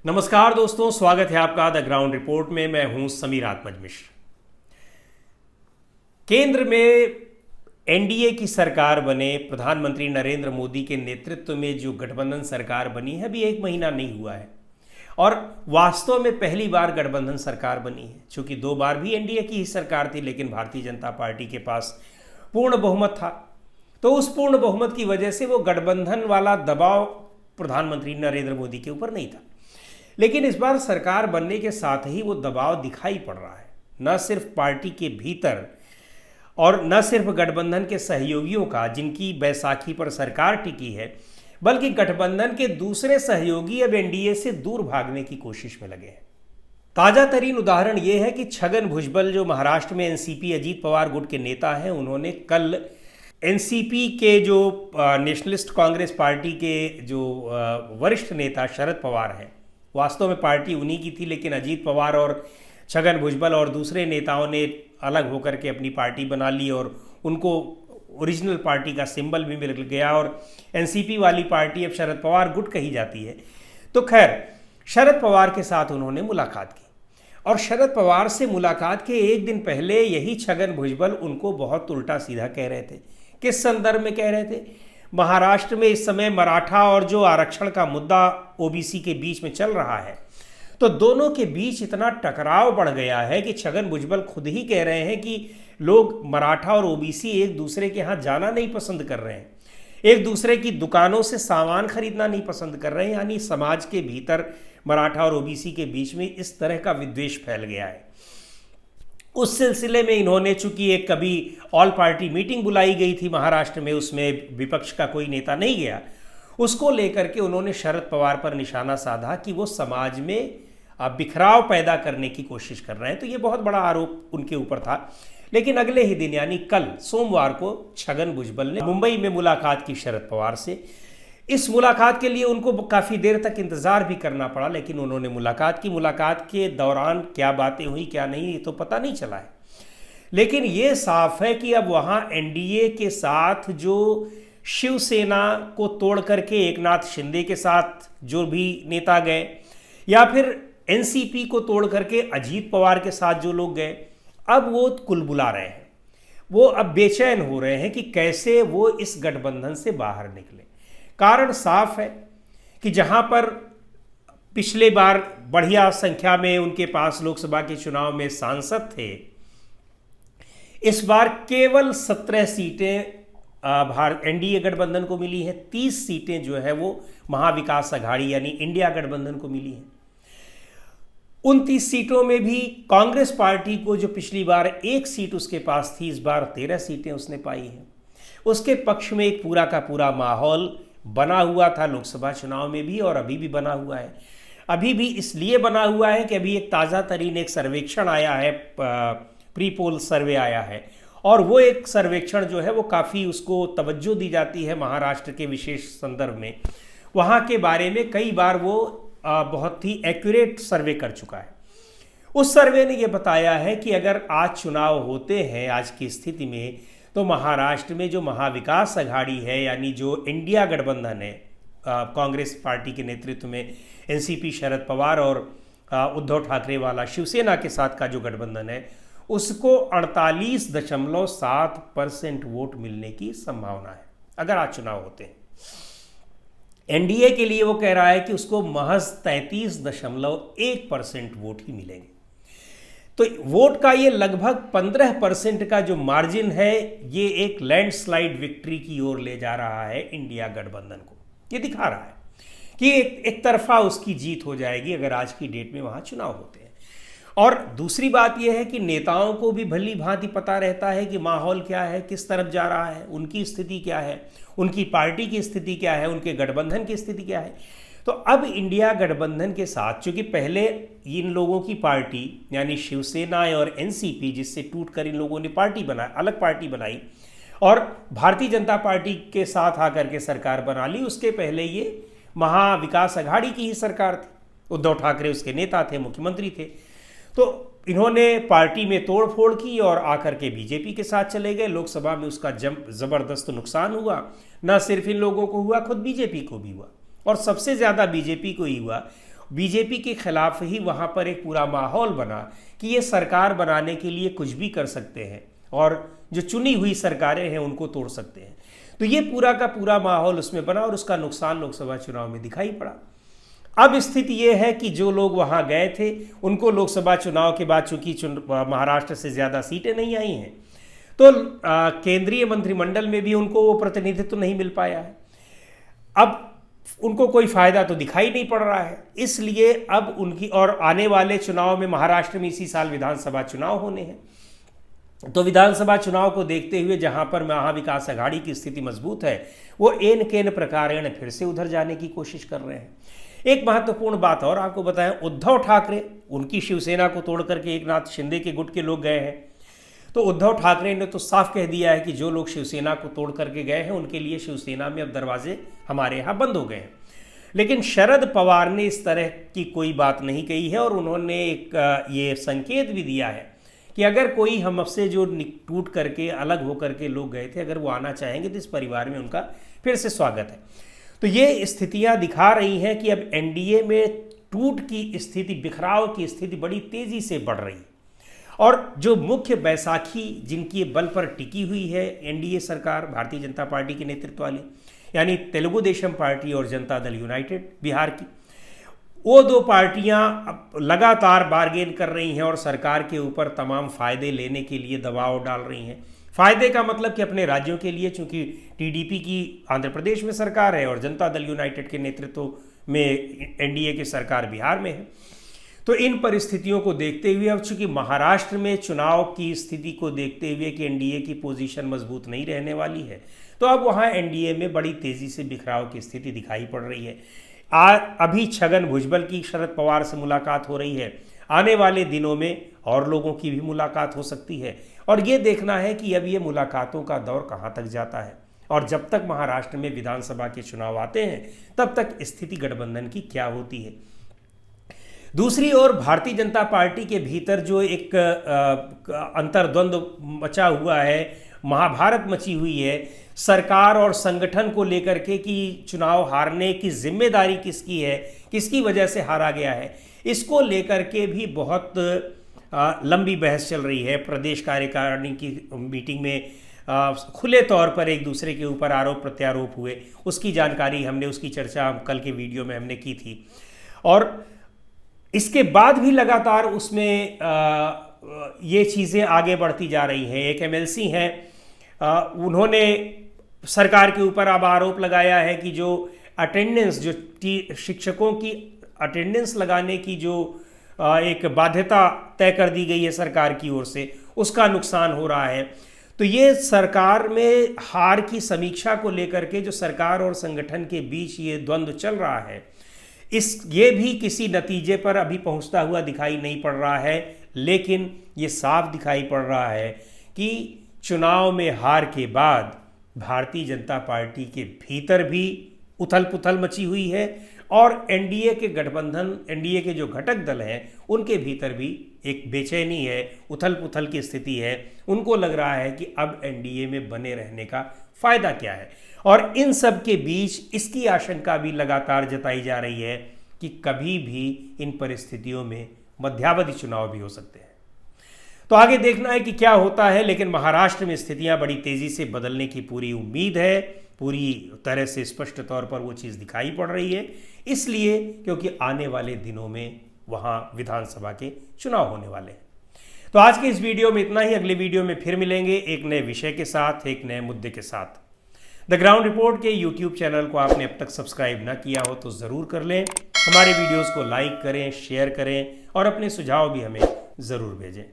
नमस्कार दोस्तों, स्वागत है आपका द ग्राउंड रिपोर्ट में। मैं हूं समीर आत्मज मिश्र। केंद्र में एनडीए की सरकार बने, प्रधानमंत्री नरेंद्र मोदी के नेतृत्व में जो गठबंधन सरकार बनी है, अभी 1 महीना नहीं हुआ है और वास्तव में पहली बार गठबंधन सरकार बनी है। चूंकि 2 बार भी एनडीए की ही सरकार थी, लेकिन भारतीय जनता पार्टी के पास पूर्ण बहुमत था, तो उस पूर्ण बहुमत की वजह से वो गठबंधन वाला दबाव प्रधानमंत्री नरेंद्र मोदी के ऊपर नहीं था। लेकिन इस बार सरकार बनने के साथ ही वो दबाव दिखाई पड़ रहा है, न सिर्फ पार्टी के भीतर और न सिर्फ गठबंधन के सहयोगियों का, जिनकी बैसाखी पर सरकार टिकी है, बल्कि गठबंधन के दूसरे सहयोगी अब एनडीए से दूर भागने की कोशिश में लगे हैं। ताजा तरीन उदाहरण ये है कि छगन भुजबल, जो महाराष्ट्र में एनसीपी अजीत पवार गुट के नेता हैं, उन्होंने कल एनसीपी के जो नेशनलिस्ट कांग्रेस पार्टी के जो वरिष्ठ नेता शरद पवार हैं, वास्तव में पार्टी उन्हीं की थी, लेकिन अजीत पवार और छगन भुजबल और दूसरे नेताओं ने अलग होकर के अपनी पार्टी बना ली और उनको ओरिजिनल पार्टी का सिंबल भी मिल गया और एनसीपी वाली पार्टी अब शरद पवार गुट कही जाती है। तो खैर, शरद पवार के साथ उन्होंने मुलाकात की और शरद पवार से मुलाकात के 1 दिन पहले यही छगन भुजबल उनको बहुत उल्टा सीधा कह रहे थे। किस संदर्भ में कह रहे थे? महाराष्ट्र में इस समय मराठा और जो आरक्षण का मुद्दा ओबीसी के बीच में चल रहा है, तो दोनों के बीच इतना टकराव बढ़ गया है कि छगन भुजबल खुद ही कह रहे हैं कि लोग मराठा और ओबीसी एक दूसरे के यहाँ जाना नहीं पसंद कर रहे हैं, एक दूसरे की दुकानों से सामान खरीदना नहीं पसंद कर रहे हैं। यानी समाज के भीतर मराठा और ओबीसी के बीच में इस तरह का विद्वेष फैल गया है। उस सिलसिले में इन्होंने, चूंकि एक कभी ऑल पार्टी मीटिंग बुलाई गई थी महाराष्ट्र में, उसमें विपक्ष का कोई नेता नहीं गया, उसको लेकर के उन्होंने शरद पवार पर निशाना साधा कि वो समाज में बिखराव पैदा करने की कोशिश कर रहे हैं। तो ये बहुत बड़ा आरोप उनके ऊपर था। लेकिन अगले ही दिन यानी कल सोमवार को छगन भुजबल ने मुंबई में मुलाकात की शरद पवार से। इस मुलाकात के लिए उनको काफ़ी देर तक इंतज़ार भी करना पड़ा, लेकिन उन्होंने मुलाकात की। मुलाकात के दौरान क्या बातें हुई क्या नहीं, ये तो पता नहीं चला है। लेकिन ये साफ है कि अब वहाँ एनडीए के साथ जो शिवसेना को तोड़ करके एकनाथ शिंदे के साथ जो भी नेता गए, या फिर एनसीपी को तोड़ करके अजीत पवार के साथ जो लोग गए, अब वो कुलबुला रहे हैं। वो अब बेचैन हो रहे हैं कि कैसे वो इस गठबंधन से बाहर निकले। कारण साफ है कि जहां पर पिछले बार बढ़िया संख्या में उनके पास लोकसभा के चुनाव में सांसद थे, इस बार केवल 17 सीटें एनडीए गठबंधन को मिली हैं। 30 सीटें जो है वो महाविकास अघाड़ी यानी इंडिया गठबंधन को मिली हैं। उन 30 सीटों में भी कांग्रेस पार्टी को, जो पिछली बार 1 सीट उसके पास थी, इस बार 13 सीटें उसने पाई हैं। उसके पक्ष में एक पूरा का पूरा माहौल बना हुआ था लोकसभा चुनाव में भी और अभी भी बना हुआ है। अभी भी इसलिए बना हुआ है कि अभी एक ताज़ा तरीन एक सर्वेक्षण आया है, प्री पोल सर्वे आया है, और वो एक सर्वेक्षण जो है वो काफ़ी उसको तवज्जो दी जाती है महाराष्ट्र के विशेष संदर्भ में। वहाँ के बारे में कई बार वो बहुत ही एक्यूरेट सर्वे कर चुका है। उस सर्वे ने ये बताया है कि अगर आज चुनाव होते हैं आज की स्थिति में, तो महाराष्ट्र में जो महाविकास अघाड़ी है यानी जो इंडिया गठबंधन है, कांग्रेस पार्टी के नेतृत्व में एनसीपी शरद पवार और उद्धव ठाकरे वाला शिवसेना के साथ का जो गठबंधन है, उसको 48.7% वोट मिलने की संभावना है अगर आज चुनाव होते हैं। एनडीए के लिए वो कह रहा है कि उसको महज 33.1% वोट ही मिलेंगे। तो वोट का ये लगभग 15% का जो मार्जिन है, ये एक लैंडस्लाइड विक्ट्री की ओर ले जा रहा है इंडिया गठबंधन को। ये दिखा रहा है कि एक तरफा उसकी जीत हो जाएगी अगर आज की डेट में वहाँ चुनाव होते हैं। और दूसरी बात यह है कि नेताओं को भी भली भांति पता रहता है कि माहौल क्या है, किस तरफ जा रहा है, उनकी स्थिति क्या है, उनकी पार्टी की स्थिति क्या है, उनके गठबंधन की स्थिति क्या है। तो अब इंडिया गठबंधन के साथ, चूंकि पहले इन लोगों की पार्टी यानी शिवसेना और एनसीपी, जिससे टूटकर इन लोगों ने पार्टी बनाई, अलग पार्टी बनाई और भारतीय जनता पार्टी के साथ आकर के सरकार बना ली। उसके पहले ये महाविकास अघाड़ी की ही सरकार थी, उद्धव ठाकरे उसके नेता थे, मुख्यमंत्री थे। तो इन्होंने पार्टी में तोड़फोड़ की और आकर के बीजेपी के साथ चले गए। लोकसभा में उसका ज़बरदस्त नुकसान हुआ। न सिर्फ इन लोगों को हुआ, खुद बीजेपी को भी हुआ, और सबसे ज़्यादा बीजेपी को ही हुआ। बीजेपी के खिलाफ ही वहाँ पर एक पूरा माहौल बना कि ये सरकार बनाने के लिए कुछ भी कर सकते हैं और जो चुनी हुई सरकारें हैं उनको तोड़ सकते हैं। तो ये पूरा का पूरा माहौल उसमें बना और उसका नुकसान लोकसभा चुनाव में दिखाई पड़ा। अब स्थिति ये है कि जो लोग वहाँ गए थे उनको लोकसभा चुनाव के बाद चूंकि महाराष्ट्र से ज़्यादा सीटें नहीं आई हैं तो केंद्रीय मंत्रिमंडल में भी उनको वो प्रतिनिधित्व नहीं मिल पाया है। अब उनको कोई फायदा तो दिखाई नहीं पड़ रहा है, इसलिए अब उनकी और आने वाले चुनाव में महाराष्ट्र में इसी साल विधानसभा चुनाव होने हैं। तो विधानसभा चुनाव को देखते हुए जहां पर महाविकास अघाड़ी की स्थिति मजबूत है वो एन केन प्रकारेण फिर से उधर जाने की कोशिश कर रहे हैं। एक महत्वपूर्ण बात और आपको बताएं, उद्धव ठाकरे उनकी शिवसेना को तोड़ करके एकनाथ शिंदे के गुट के लोग गए हैं। तो उद्धव ठाकरे ने तो साफ कह दिया है कि जो लोग शिवसेना को तोड़ करके गए हैं उनके लिए शिवसेना में अब दरवाजे हमारे यहाँ बंद हो गए हैं। लेकिन शरद पवार ने इस तरह की कोई बात नहीं कही है और उन्होंने एक ये संकेत भी दिया है कि अगर कोई हमसे जो टूट करके अलग होकर के लोग गए थे अगर वो आना चाहेंगे तो इस परिवार में उनका फिर से स्वागत है। तो ये स्थितियां दिखा रही हैं कि अब एनडीए में टूट की स्थिति, बिखराव की स्थिति बड़ी तेजी से बढ़ रही है और जो मुख्य बैसाखी जिनकी बल पर टिकी हुई है एनडीए सरकार भारतीय जनता पार्टी के नेतृत्व वाली, यानी तेलुगु देशम पार्टी और जनता दल यूनाइटेड बिहार की, वो दो पार्टियां लगातार बार्गेन कर रही हैं और सरकार के ऊपर तमाम फायदे लेने के लिए दबाव डाल रही हैं। फायदे का मतलब कि अपने राज्यों के लिए, चूंकि टीडीपी की आंध्र प्रदेश में सरकार है और जनता दल यूनाइटेड के नेतृत्व में एनडीए की सरकार बिहार में है। तो इन परिस्थितियों को देखते हुए अब चूंकि महाराष्ट्र में चुनाव की स्थिति को देखते हुए कि एनडीए की पोजीशन मजबूत नहीं रहने वाली है तो अब वहाँ एनडीए में बड़ी तेजी से बिखराव की स्थिति दिखाई पड़ रही है। अभी छगन भुजबल की शरद पवार से मुलाकात हो रही है, आने वाले दिनों में और लोगों की भी मुलाकात हो सकती है और ये देखना है कि अब ये मुलाकातों का दौर कहाँ तक जाता है और जब तक महाराष्ट्र में विधानसभा के चुनाव आते हैं तब तक स्थिति गठबंधन की क्या होती है। दूसरी ओर भारतीय जनता पार्टी के भीतर जो एक अंतर्द्वंद मचा हुआ है, महाभारत मची हुई है सरकार और संगठन को लेकर के कि चुनाव हारने की जिम्मेदारी किसकी है, किसकी वजह से हारा गया है, इसको लेकर के भी बहुत लंबी बहस चल रही है। प्रदेश कार्यकारिणी की मीटिंग में खुले तौर पर एक दूसरे के ऊपर आरोप प्रत्यारोप हुए, उसकी जानकारी हमने, उसकी चर्चा कल के वीडियो में हमने की थी और इसके बाद भी लगातार उसमें ये चीज़ें आगे बढ़ती जा रही हैं। एक एमएलसी हैं, उन्होंने सरकार के ऊपर अब आरोप लगाया है कि जो अटेंडेंस, जो शिक्षकों की अटेंडेंस लगाने की जो एक बाध्यता तय कर दी गई है सरकार की ओर से, उसका नुकसान हो रहा है। तो ये सरकार में हार की समीक्षा को लेकर के जो सरकार और संगठन के बीच ये द्वंद्व चल रहा है, ये भी किसी नतीजे पर अभी पहुंचता हुआ दिखाई नहीं पड़ रहा है। लेकिन ये साफ दिखाई पड़ रहा है कि चुनाव में हार के बाद भारतीय जनता पार्टी के भीतर भी उथल पुथल मची हुई है और एनडीए के गठबंधन, एनडीए के जो घटक दल हैं उनके भीतर भी एक बेचैनी है, उथल पुथल की स्थिति है। उनको लग रहा है कि अब एनडीए में बने रहने का फायदा क्या है और इन सब के बीच इसकी आशंका भी लगातार जताई जा रही है कि कभी भी इन परिस्थितियों में मध्यावधि चुनाव भी हो सकते हैं। तो आगे देखना है कि क्या होता है, लेकिन महाराष्ट्र में स्थितियां बड़ी तेजी से बदलने की पूरी उम्मीद है, पूरी तरह से स्पष्ट तौर पर वो चीज़ दिखाई पड़ रही है, इसलिए क्योंकि आने वाले दिनों में वहाँ विधानसभा के चुनाव होने वाले हैं। तो आज के इस वीडियो में इतना ही। अगले वीडियो में फिर मिलेंगे एक नए विषय के साथ, एक नए मुद्दे के साथ। द ग्राउंड रिपोर्ट के यूट्यूब चैनल को आपने अब तक सब्सक्राइब ना किया हो तो ज़रूर कर लें। हमारे वीडियोस को लाइक करें, शेयर करें और अपने सुझाव भी हमें ज़रूर भेजें।